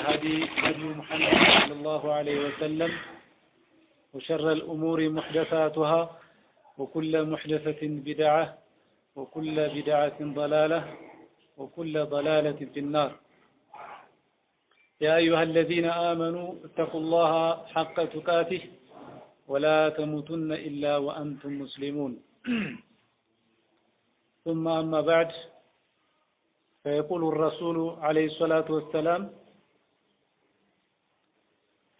الهدي هدي محمد صلى الله عليه وسلم وشر الأمور محدثاتها وكل محدثة بدعة وكل بدعة ضلالة وكل ضلالة في النار. يا أيها الذين آمنوا اتقوا الله حق تقاته ولا تموتن إلا وأنتم مسلمون. ثم أما بعد، فيقول الرسول عليه الصلاة والسلام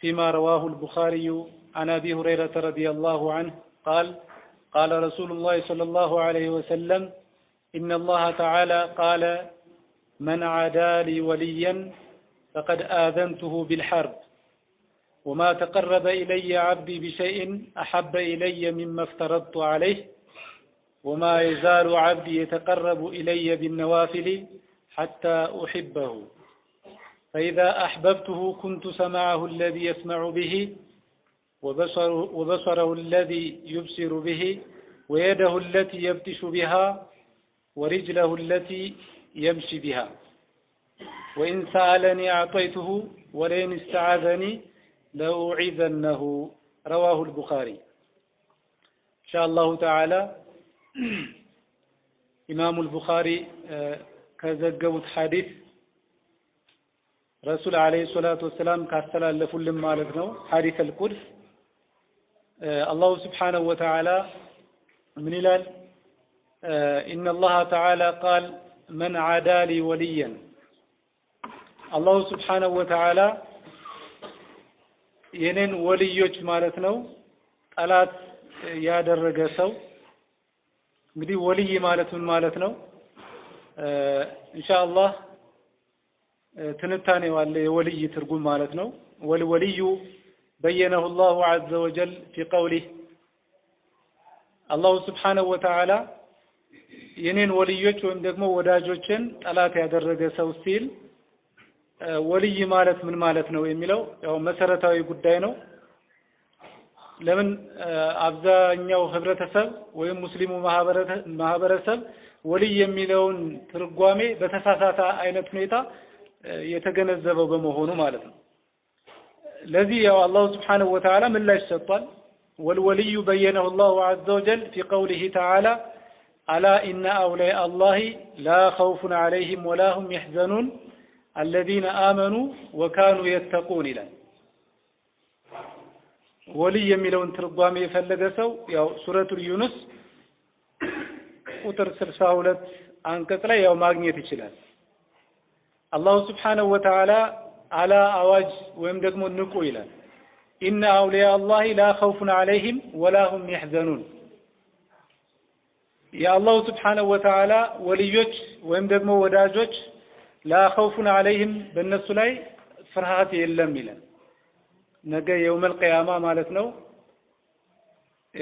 فيما رواه البخاري عن أبي هريرة رضي الله عنه قال: قال رسول الله صلى الله عليه وسلم: إن الله تعالى قال: من عادى لي وليا فقد آذنته بالحرب، وما تقرب إلي عبدي بشيء أحب إلي مما افترضت عليه، وما يزال عبدي يتقرب إلي بالنوافل حتى أحبه، فإذا أحببته كنت سمعه الذي يسمع به وبصره الذي يبصر به ويده التي يبطش بها ورجله التي يمشي بها، وإن سألني أعطيته ولئن استعاذني لأعيذنه. رواه البخاري. إن شاء الله تعالى إمام البخاري كذجبت حديث رسول عليه الصلاة والسلام كاستلالف لمالك ነው حديث القدس الله سبحانه وتعالى من ይላል إن الله تعالى قال من عادى لي وليا الله سبحانه وتعالى የኔን ወልዮች ማለት ነው ጠላት ያደረገ ሰው እንግዲህ ወልይ ማለት ምን ማለት ነው? ኢንሻአላህ ትንታኔው አለ የወልይ ትርጉም ማለት ነው። ወልወልዩ بينه الله عز وجل في قوله الله سبحانه وتعالى የኔን ወልዮች ወይም ደግሞ ወዳጆችን ጠላት ያደረገ ሰው ሲል ወልይ ማለት ምን ማለት ነው የሚለው ያው መሰረታዊ ጉዳይ ነው። ለምን አብዛኛው ህብረተሰብ ወይም ሙስሊሙ ማህበረሰብ ወልይ የሚለውን ትርጓሜ በተሳሳተ አይነት ሁኔታ የተገነዘበው በመሆኑ ማለት ነው። ለዚህ ያው አላህ Subhanahu Wa Ta'ala ምላሽ ሰጥቷል። ወልወልዩ بينه الله عز وجل في قوله تعالى ألا إن أولياء الله لا خوف عليهم ولا هم يحزنون الذين آمنوا وكانوا يتقون ይላል። ወልይ የሚለውን ትርጓሜ የፈለገ ሰው ያው ሱረቱል ዩኑስ ቁጥር 62 አንቀጽ ላይ ያው ማግኘት ይችላል። አላህ Subhanahu Wa Ta'ala አላ አዋጅ ወይም ደግሞ ንቁ ይላል። ኢነ አውሊያ አላህ ላ ኸውፉን ዐለይሂም ወላ ሁም ይሕዘኑን። የአላህ Subhanahu Wa Ta'ala ወልዮች ወይም ደግሞ ወዳጆች ላ ኸውፉን ዐለይሂም በእነሱ ላይ ፍርሃት የለም ይላል። ነገ የውመል ቂያማ ማለት ነው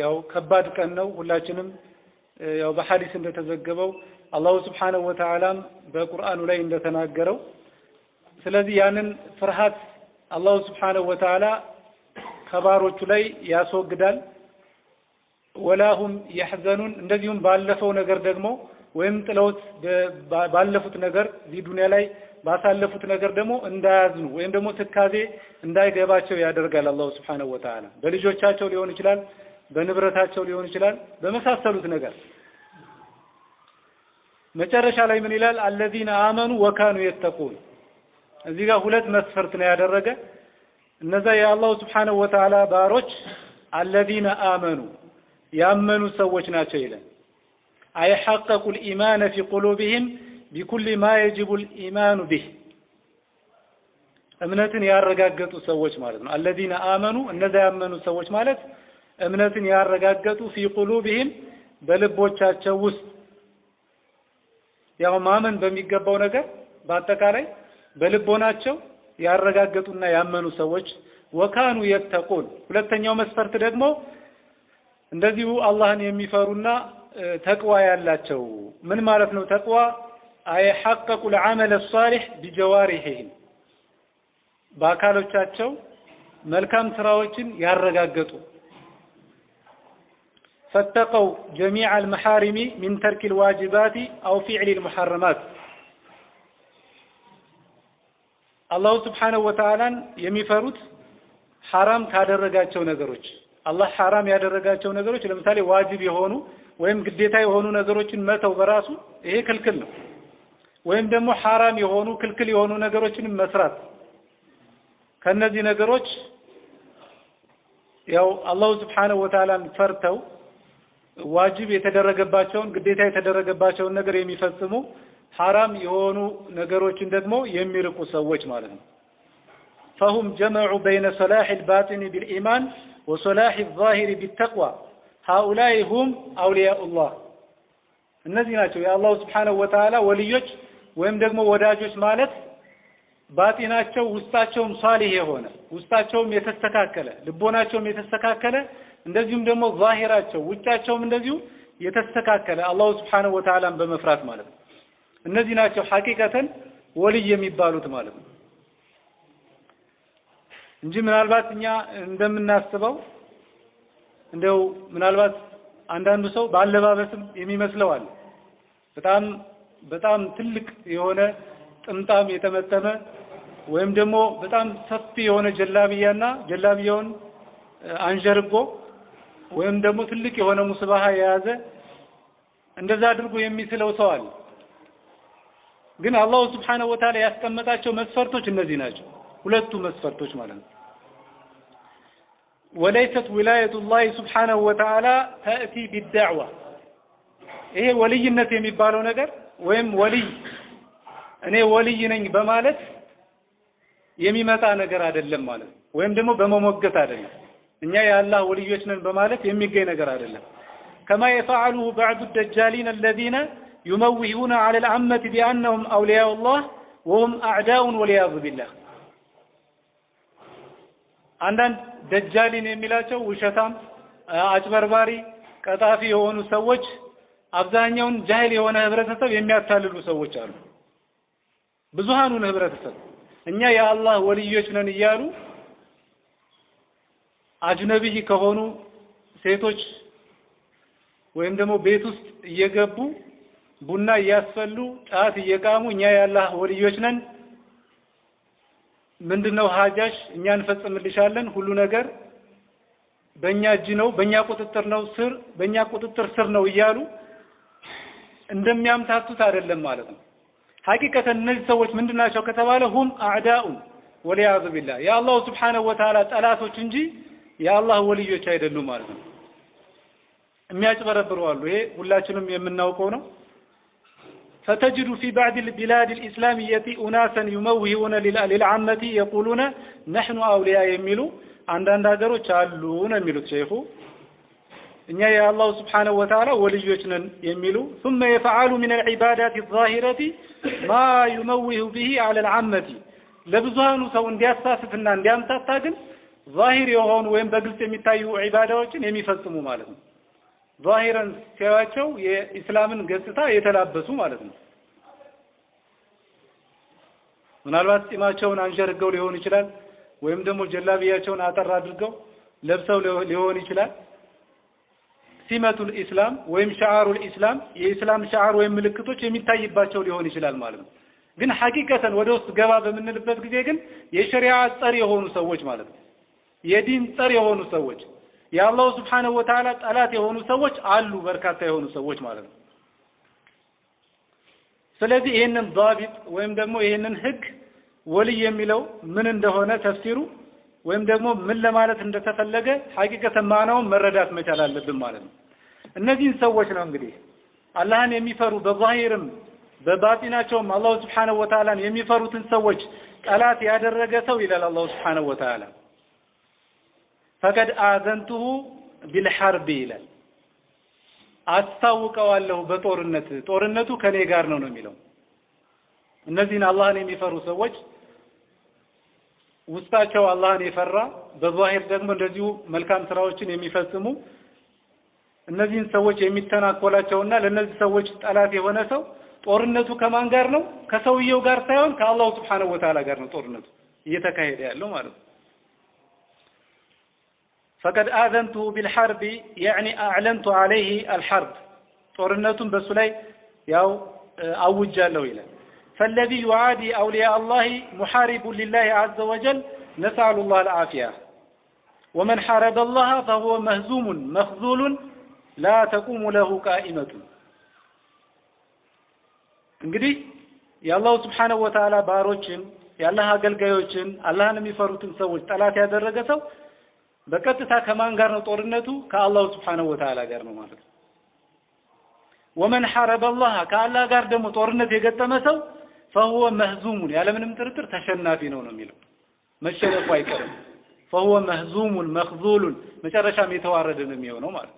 ያው ከባድ ቀን ነው። ሁላችንም ያው በሐዲስ እንደተዘገበው አላህ Subhanahu Wa Ta'ala በቁርአኑ ላይ እንደተናገረው ስለዚህ ያንን ፍርሃት አላህ Subhanahu Wa Ta'ala ከባሮቹ ላይ ያስወግዳል። ወላሁም يحزنون እንደዚሁም ባለፈው ነገር ደግሞ ወይም ጥለውት ባለፉት ነገር እዚህ ዱንያ ላይ ባሳለፉት ነገር ደግሞ እንዳያዝኑ ወይም ደግሞ ትካዜ እንዳይገባቸው ያደርጋል አላህ Subhanahu Wa Ta'ala። በልጆቻቸው ሊሆን ይችላል፣ በንብረታቸው ሊሆን ይችላል፣ በመሳሰሉት ነገር። መጨረሻ ላይ ምን ይላል? الذين آمنوا وكانوا يتقون። እዚህ ጋር ሁለት መስፈርት ነው ያደረገ። እነዛ የአላህ Subhanahu Wa Ta'ala ባሮች الذين آمنوا ያመኑ ሰዎች ናቸው ይላል። أي حققوا الإيمان في قلوبهم بكل ما يجب الإيمان به እምነትን ያረጋገጡ ሰዎች ማለት ነው። الذين آمنوا እነዛ ያመኑ ሰዎች ማለት እምነትን ያረጋገጡ في قلوبهم በልቦቻቸው ውስጥ ያው ማመን በሚገባው ነገር በአጠቃላይ በልቦናቸው ያረጋገጡና ያመኑ ሰዎች ወካኑ يتقون። ሁለተኛው መስፈርት ደግሞ እንደዚሁ አላህን የሚፈሩና ተቅዋ ያላቸው። ምን ማለት ነው ተቅዋ? አይ حققوا العمل الصالح بجوارحهم በአካሎቻቸው መልካም ስራዎችን ያረጋገጡ فاتقوا جميع المحارم من ترك الواجبات أو فعل المحرمات አላህ Subhanahu Wa Ta'ala የሚፈሩት حرام ካደረጋቸው ነገሮች አላህ حرام ያደረጋቸው ነገሮች ለምሳሌ ዋጅብ የሆኑ ወይም ግዴታ የሆኑ ነገሮችን መተው በራሱ ይሄ ክልክል ነው ወይም ደግሞ حرام የሆኑ ክልክል የሆኑ ነገሮችን መስራት ከነዚህ ነገሮች ያው አላህ Subhanahu Wa Ta'ala ፈርተው ዋጅብ የተደረገባቸውን ግዴታ የተደረገባቸውን ነገር የሚፈጽሙ حرام የሆኑ ነገሮችን ደግሞ የሚርቁ ሰዎች ማለት ነው فهم جمعوا بين صلاح الباطن بالإيمان وصلاح الظاهر بالتقوى هؤلاء هم أولياء الله እነዚህ ናቸው የአላህ Subhanahu Wa Ta'ala ወልዮች ወይም ደግሞ ወዳጆች ማለት ባጢናቸው ውስጣቸውም ሷሊህ የሆነ ውስጣቸውም የተስተካከለ ልቦናቸውም የተስተካከለ እንደዚሁም ደግሞ ዛሂራቸው ውጫቸውም እንደዚሁ የተስተካከለ አላህ Subhanahu Wa Ta'ala በመፍራት ማለት ነው እነዚህ ናቸው ሐቂቀተን ወልይ የሚባሉት ማለት ነው እንጂ ምናልባት እኛ እንደምናስበው እንደው ምናልባት አንዳንዱ ሰው ባለባበስም የሚመስለው አለ በጣም ትልቅ የሆነ ጥምጣም የተመተመ ወይም ደግሞ በጣም ሰፊ የሆነ ጀላቢያና ጀላቢያውን አንጀርጎ ወይም ደግሞ ትልቅ የሆነ ሙስባሃ የያዘ እንደዛ አድርጎ የሚስለው ሰው አለ ግን አላህ Subhanahu Wa Ta'ala ያስቀመጣቸው መስፈርቶች እነዚህ ናቸው ሁለቱ መስፈርቶች ማለት ነው وليست ولايه الله سبحانه وتعالى تاتي بالدعوه ይሄ ወልይነት የሚባለው ነገር ወይም ወልይ እኔ ወልይ ነኝ በማለት የሚመጣ ነገር አይደለም ማለት ወይም ደግሞ በመሞገት አይደለም እኛ የአላህ ወልዮች ነን በማለት የሚገኝ ነገር አይደለም كما يفعله بعض الدجالين الذين يموهون على العامة بأنهم أولياء الله وهم أعداء والعياذ بالله አንዳንድ ደጃሊን የሚላቸው ውሸታም አጭበርባሪ ቀጣፊ የሆኑ ሰዎች አብዛኛውን ጃሂል የሆነ ህብረተሰብ የሚያታልሉ ሰዎች አሉ ብዙሃኑን ህብረተሰብ እኛ የአላህ ወልዮች ነን እያሉ አጅነቢ ከሆኑ ሴቶች ወይም ደግሞ ቤት ውስጥ እየገቡ ቡና እያስፈሉ ጫት እየቃሙ እኛ የአላህ ወልዮች ነን ምንድነው ሀጃሽ እኛ እንፈጽምልሻለን ሁሉ ነገር በእኛ እጅ ነው በእኛ ቁጥጥር ስር ነው እያሉ እንደሚያምታቱት አይደለም ማለት ነው ሐቂቀተን እነዚህ ሰዎች ምንድናቸው ከተባለ هم اعداء والعياذ بالله ያ አላህ Subhanahu Wa Ta'ala ጠላቶች እንጂ የአላህ ወልዮች አይደሉም ማለት ነው የሚያጭበረብሩ አሉ ይሄ ሁላችንም የምናውቀው ነው فتجد في بعض البلاد الإسلامية أناسا يموهون للعامة يقولون نحن أولياء يميلوا عندنا ሀገሮች አሉ ነው የሚሉት ሼኹ እኛ የአላህ Subhanahu Wa Ta'ala ወልዮች ነን የሚሉ ثم يفعل من العبادات الظاهرة ما يموه به على العامة ለብዙሃኑ ሰው እንዲያሳስፍና እንዲያምታታ ግን ዛሂር የሆኑ ወይም በግልጽ የሚታዩ ዒባዳዎችን የሚፈጽሙ ማለት ነው ዛሂራን ሲያቸው የኢስላምን ገጽታ የተላበሱ ማለት ነው ምናልባት ጺማቸውን አንጀርገው ሊሆን ይችላል ወይም ደግሞ ጀላቢያቸውን አጠር አድርገው ለብሰው ሊሆን ይችላል ሲመቱል ኢስላም ወይም ሻዓሩል ኢስላም የኢስላም ሻዓር ወይም ምልክቶች የሚታይባቸው ሊሆን ይችላል ማለት ነው ግን ሐቂቀተን ወደ ውስጥ ገባ በመንልበት ጊዜ ግን የሸሪዓ ጸር የሆኑ ሰዎች ማለት ነው የዲን ጸር የሆኑ ሰዎች የአላህ Subhanahu Wa Ta'ala ጠላት የሆኑ ሰዎች አሉ በርካታ የሆኑ ሰዎች ማለት ነው ስለዚህ ይሄንን ضابط ወይም ደግሞ ይሄንን ህግ ወልይ የሚለው ምን እንደሆነ ተፍሲሩ ወይም ደግሞ ምን ለማለት እንደተፈለገ ሐቂቀተን ማናውን መረዳት መቻል አለብን ማለት ነው እነዚህን ሰዎች ነው እንግዲህ አላህን የሚፈሩ በዛሂርም በባጢናቸውም አላህ Subhanahu Wa Ta'ala የሚፈሩትን ሰዎች ጠላት ያደረገ ሰው ይላል አላህ Subhanahu Wa Ta'ala فقد آذنته بالحرب ይላል አስታውቀዋለሁ ጦርነቱ ከኔ ጋር ነው የሚለው እነዚህን አላህን የሚፈሩ ሰዎች ውስጣቸው አላህን የፈራ በዛሂር ደግሞ እንደዚሁ መልካም ስራዎችን የሚፈጽሙ እነዚህን ሰዎች የሚተናኮላቸውና ለነዚህ ሰዎች ጠላት የሆነ ሰው ጦርነቱ ከማን ጋር ነው ከሰውየው ጋር ሳይሆን ከአላህ Subhanahu Wa Ta'ala ጋር ነው ጦርነቱ እየተካሄደ ያለው ማለት ነው فقد آذنته بالحرب يعني أعلنت عليه الحرب ጦርነቱን በሱ ላይ ያው አውጃለሁ ይላል فالذي يعادي أولياء الله محارب لله عز وجل نسأل الله العافية ومن حارب الله فهو مهزوم مخذول لا تقوم له قائمة እንግዲህ የአላህ Subhanahu Wa Ta'ala ባሮችን የአላህ አገልጋዮችን አላህን የሚፈሩትን ሰዎች ጠላት ያደረገ ሰው በቀጥታ ከማን ጋር ነው ጦርነቱ ከአላህ Subhanahu Wa Ta'ala ጋር ነው ማለት ነው ومن حارب الله ከአላህ ጋር ደግሞ ጦርነት የገጠመ ሰው فهو مهزوم ያለምንም ጥርጥር ተሸናፊ ነው የሚለው መሸነፉ አይቀርም فهو مهزوم مخذول መጨረሻም የተዋረደ ነው የሚሆነው ማለት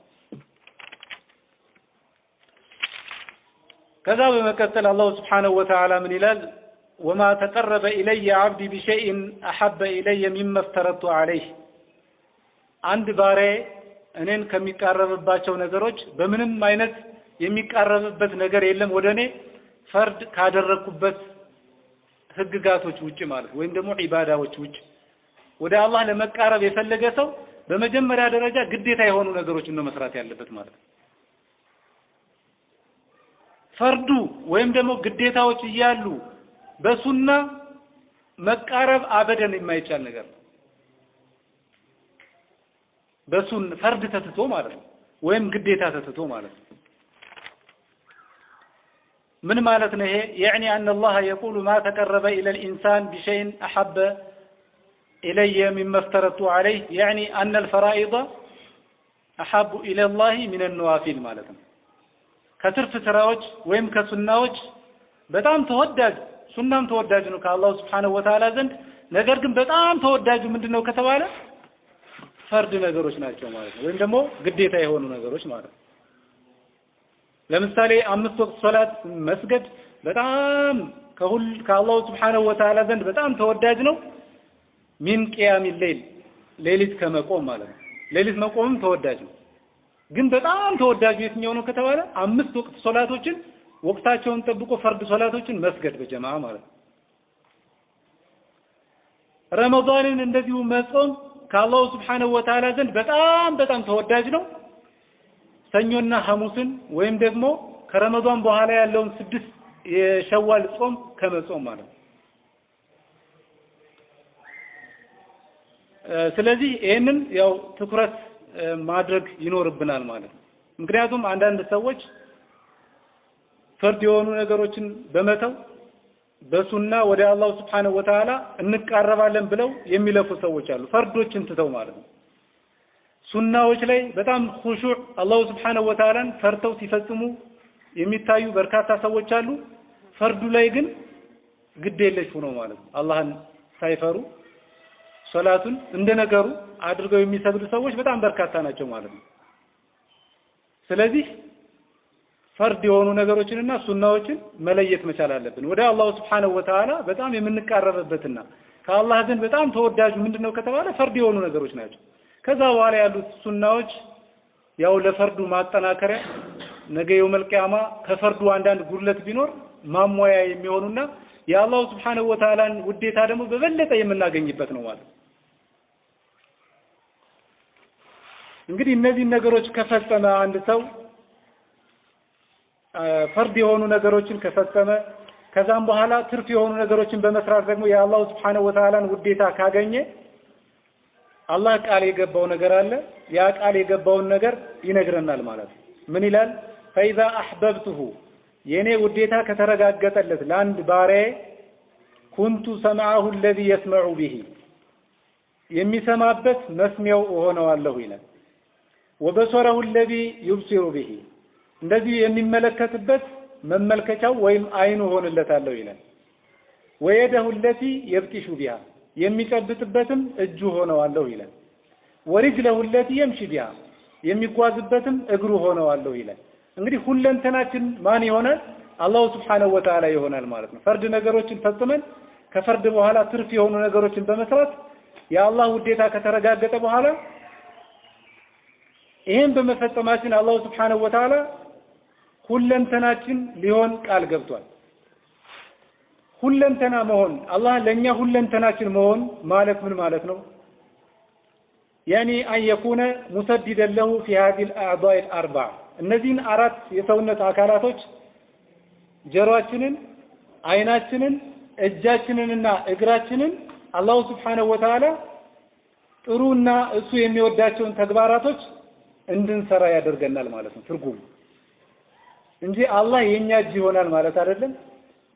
ከዛ በመቀጠል አላህ Subhanahu Wa Ta'ala ምን ይላል وما تقرب الي عبدي بشيء احب الي مما افترضت عليه አንድ ባሪያ እኔን ከሚቃረብባቸው ነገሮች በምንም አይነት የሚቃረብበት ነገር የለም ወደኔ ፈርድ ካደረኩበት ህግጋቶች ውጪ ማለት ወይም ደግሞ ዒባዳዎች ውጪ ወደ አላህ ለመቃረብ የፈለገ ሰው በመጀመሪያ ደረጃ ግዴታ የሆኑ ነገሮችን ነው መስራት ያለበት ማለት ፈርዱ ወይም ደግሞ ግዴታዎች ይያሉ በሱና መቃረብ አበደን የማይቻል ነገር ነው በሱን ፈርድ ተትቶ ማለት ነው ወይም ግዴታ ተትቶ ማለት ነው من مالتنا هي يعني أن الله يقول ما تقرب إلى الإنسان بشيء أحب إلي مما افترضت عليه يعني أن الفرائض أحب إلى الله من النوافل مالتنا كترف سراوج ويم كسناوج بتام تودج سنام تودج نك الله سبحانه وتعالى زند نجر كم بتام تودج من دنو كتواله فرد نجروش ناچو مالتنا وين دمو قديتا يهونو نجروش مالتنا ለምሳሌ 5 ወቅት ሶላት መስገድ በጣም ከአላህ Subhanahu Wa Ta'ala ዘንድ በጣም ተወዳጅ ነው ሚን ቂያም الليل ሌሊት ከመቆም ማለት ነው ሌሊት መቆምም ተወዳጅ ነው ግን በጣም ተወዳጅ የትኛው ነው ከተባለ 5 ወቅት ሶላቶችን ወቅታቸውን ጠብቆ ፈርድ ሶላቶችን መስገድ በጀማዓ ማለት ነው ረመዳንን እንደዚሁ መጾም ከአላህ Subhanahu Wa Ta'ala ዘንድ በጣም ተወዳጅ ነው ሰኞና ሐሙስን ወይም ደግሞ ከረመዳን በኋላ ያለውን 6 የሸዋል ጾም ከመጾም ማለት ስለዚህ ይሄንን ያው ትኩረት ማድረግ ይኖርብናል ማለት ነው ምክንያቱም አንዳንድ ሰዎች ፈርድ የሆኑ ነገሮችን በመተው በሱና ወደ አላህ Subhanahu Wa Ta'ala እንቃረባለን ብለው የሚለፉ ሰዎች አሉ ፈርዶችን ትተው ማለት ነው ሱናዎች ላይ በጣም ኹሹዕ አላህ Subhanahu Wa Ta'ala ፈርተው ሲፈጽሙ የሚታዩ በርካታ ሰዎች አሉ ፈርዱ ላይ ግን ግዴለሽ ሆነው ማለት ነው አላህን ሳይፈሩ ሶላቱን እንደነገሩ አድርገው የሚሰግዱ ሰዎች በጣም በርካታ ናቸው ማለት ነው ስለዚህ ፈርድ የሆኑ ነገሮችንና ሱናዎችን መለየት መቻል አለብን ወደ አላህ Subhanahu Wa Ta'ala በጣም የምንቃረብበትና ከአላህ ዘንድ በጣም ተወዳጅ ምንድነው ከተባለ ፈርድ የሆኑ ነገሮች ናቸው ከዛ በኋላ ያሉት ሱናዎች ያው ለፈርዱ ማጠናከሪያ ነገ የውመል ቂያማ ከፈርዱ አንዳንድ ጉድለት ቢኖር ማሟያ የሚሆኑና የአላህ Subhanahu Wa Ta'ala ውዴታ ደግሞ በበለጠ የምናገኝበት ነው ማለት እንግዲህ እነዚህ ነገሮች ከፈጸመ አንድ ሰው ፈርድ የሆኑ ነገሮችን ከፈጸመ ከዛም በኋላ ትርፍ የሆኑ ነገሮችን በመስራት ደግሞ የአላህ Subhanahu Wa Ta'ala ውዴታ ካገኘ አላህ ቃል የገባው ነገር አለ ያ ቃል የገባውን ነገር ይነግረናል ማለት ምን ይላል فاذا احببته የኔ ውዴታ ከተረጋገጠለት ለአንድ ባሪያ كنت سمعه الذي يسمع به የሚሰማበት መስሚያው ሆነዋለሁ ይላል وبصره الذي يبصر به እንደዚህ የሚመለከትበት መመልከቻው ወይም አይኑ ሆነለታለሁ ይላል ويده التي يبطش بها የሚጨብጥበትም እጁ ሆነዋለሁ ይላል ወሪጅለሁ التي يمشي بها የሚጓዝበትም እግሩ ሆነዋለሁ ይላል እንግዲህ ሁለንተናችን ማን ይሆናል አላህ Subhanahu Wa Ta'ala ይሆናል ማለት ነው ፈርድ ነገሮችን ፈጽመን ከፈርድ በኋላ ትርፍ የሆኑ ነገሮችን በመስራት የአላህ ውዴታ ከተረጋገጠ በኋላ ይሄን በመፈጸማችን አላህ Subhanahu Wa Ta'ala ሁለንተናችን ሊሆን ቃል ገብቷል ሁለንተና መሆን አላህ ለኛ ሁለንተናችን መሆን ማለት ምን ማለት ነው يعني أن يكون مسددا له في هذه الأعضاء الأربع እነዚህን አራት የሰውነት አካላቶች ጀሮአችንን አይናችንን እጃችንንና እግራችንን አላህ Subhanahu Wa Ta'ala ጥሩና እሱ የሚወዳቸውን ተግባራቶች እንድንሰራ ያደርገናል ማለት ነው ትርጉም እንጂ አላህ የኛ እጅ ይሆናል ማለት አይደለም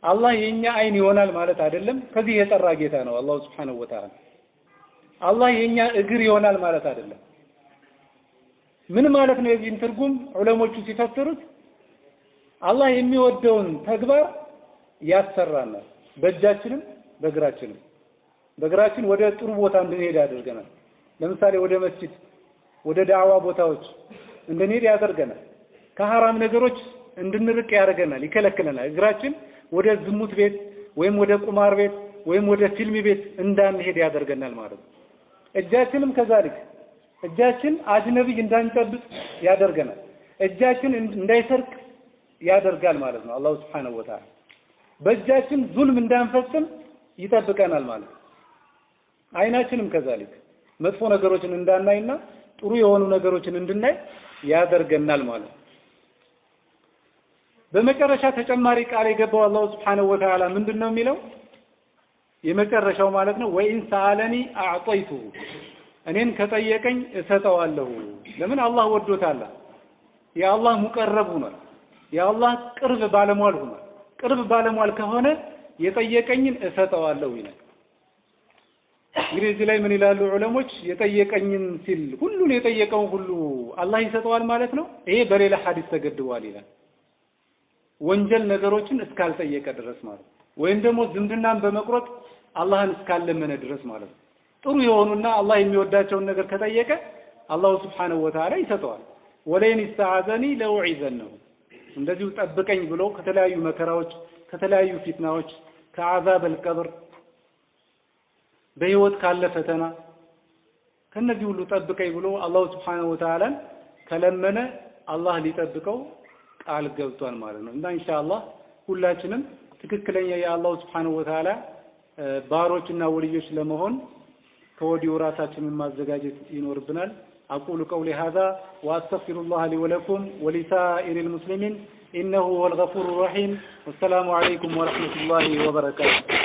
አላህ የኛ አይን ይሆናል ማለት አይደለም ከዚህ የጠራ ጌታ ነው አላህ Subhanahu Wa Ta'ala አላህ የኛ እግር ይሆናል ማለት አይደለም ምን ማለት ነው የዚህን ትርጉም ዑለሞቹ ሲፈስሩት አላህ የሚወደውን ተግባር ያሰራናል በእጃችንም በእግራችን ወደ ጥሩ ቦታ እንድንሄድ ያደርገናል ለምሳሌ ወደ መስጂድ ወደ ዳዕዋ ቦታዎች እንድንሄድ ያደርገናል ከሐራም ነገሮች እንድንርቅ ያደርገናል ይከለክለናል እግራችን ወደ ዝሙት ቤት ወይም ወደ ቁማር ቤት ወይም ወደ ፊልም ቤት እንዳንሄድ ያደርገናል ማለት ነው እጃችንም ከዛልክ እጃችን አጅነቢ እንዳንጨብጥ ያደርገናል እጃችን እንዳይሰርቅ ያደርጋል ማለት ነው አላህ Subhanahu Wa Ta'ala በእጃችን ዙልም እንዳንፈጽም ይጠብቀናል ማለት አይናችንም ከዛልክ መጥፎ ነገሮችን እንዳናይና ጥሩ የሆኑ ነገሮችን እንድናይ ያደርገናል ማለት በመጨረሻ ተጨማሪ ቃል የገባው አላህ Subhanahu Wa Ta'ala ምንድነው የሚለው የመጨረሻው ማለት ነው ወኢን ሰአለኒ አዕጠይቱ እኔን ከጠየቀኝ እሰጠዋለሁ ለምን አላህ ወዶታል የአላህ ሙቀረብ ሆኗል የአላህ ቅርብ ባለሟል ሆኗል ቅርብ ባለሟል ከሆነ የጠየቀኝን እሰጠዋለሁ ይላል እንግዲህ እዚህ ላይ ምን ይላሉ ዑለሞች የጠየቀኝን ሲል ሁሉን የጠየቀው ሁሉ አላህ ይሰጠዋል ማለት ነው ይሄ በሌላ ሐዲስ ተገድቧል ይላል ወንጀል ነገሮችን እስካልጠየቀ ድረስ ማለት ወይም ደግሞ ዝምድናን በመቁረጥ አላህን እስካለመነ ድረስ ማለት ጥሩ የሆኑና አላህ የሚወዳቸውን ነገር ከጠየቀ አላህ Subhanahu Wa Ta'ala ይሰጠዋል ወለይን ይስተዓዘኒ ለውዒዘነሁ እንደዚሁ ጠብቀኝ ብሎ ከተለያዩ መከራዎች ከተለያዩ ፊትናዎች ከአዛብ القبر በህይወት ካለ ፈተና ከነዚህ ሁሉ ጠብቀኝ ብሎ አላህ Subhanahu Wa Ta'ala ከለመነ አላህ ሊጠብቀው ቃል ገብቷል ማለት ነው እና ኢንሻአላህ ሁላችንም ትክክለኛ የአላህ Subhanahu Wa Ta'ala ባሮችና ወልዮች ለመሆን ከወዲሁ ራሳችንን ማዘጋጀት ይኖርብናል أقول قولي هذا وأستغفر الله لي ولكم ولسائر المسلمين إنه هو الغفور الرحيم والسلام عليكم ورحمة الله وبركاته